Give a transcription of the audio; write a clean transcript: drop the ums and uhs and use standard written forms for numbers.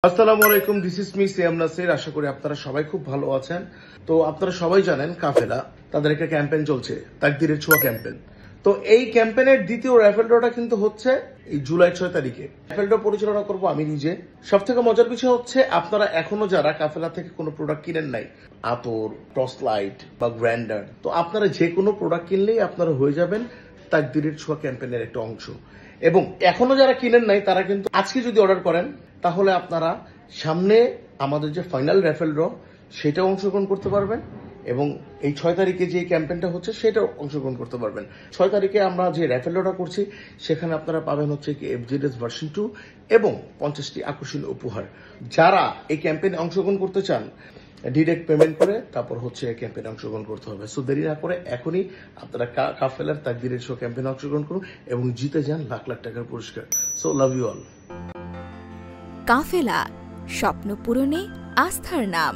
আসসালামু আলাইকুম, this is me সিয়াম নাসির। আশা করি আপনারা সবাই খুব ভালো আছেন। তো আপনারা সবাই জানেন কাফেলা তাদের একটা ক্যাম্পেইন চলছে, তাকদিরের ছোঁয়া ক্যাম্পেইন। তো এই ক্যাম্পেইনের দ্বিতীয় র্যাফেল ড্রটা কিন্তু হচ্ছে এই জুলাই 6 তারিখে। র্যাফেল ড্র পরিচালনা করব আমি নিজে। সব থেকে মজার বিষয় হচ্ছে আপনারা এখনো যারা কাফেলা থেকে কোনো প্রোডাক্ট কিনেন নাই, আতর, টর্চ লাইট বা গ্রাইন্ডার, তো আপনারা যে কোনো প্রোডাক্ট কিনলেই আপনারা হয়ে যাবেন তাকদিরের ছোঁয়া ক্যাম্পেইনের একটা অংশ। এবং এখনো যারা কিনেন নাই তারা কিন্তু আজকে যদি অর্ডার করেন তাহলে আপনারা সামনে আমাদের যে ফাইনাল র্যাফেল ড্র সেটা অংশগ্রহণ করতে পারবেন এবং এই 6 তারিখে যে ক্যাম্পেইনটা হচ্ছে সেটা অংশগ্রহণ করতে পারবেন। 6 তারিখে আমরা যে র্যাফেল ড্রটা করছি সেখানে আপনারা পাবেন হচ্ছে কি এফজেডএস ভার্সন 2 এবং 50টি আকর্ষণীয় উপহার। যারা এই ক্যাম্পেইনে অংশগ্রহণ করতে চান ডিরেক্ট পেমেন্ট করে তারপর হচ্ছে ক্যাম্পেইনে অংশগ্রহণ করতে হবে। সো দেরি না করে এখনই আপনারা কাফেলার তাকদিরের ছোঁয়া ক্যাম্পেইনে অংশগ্রহণ করুন এবং জিতে যান লাখ লাখ টাকার পুরস্কার। So love you all. কাফেলা, স্বপ্ন পূরণে আস্থার নাম।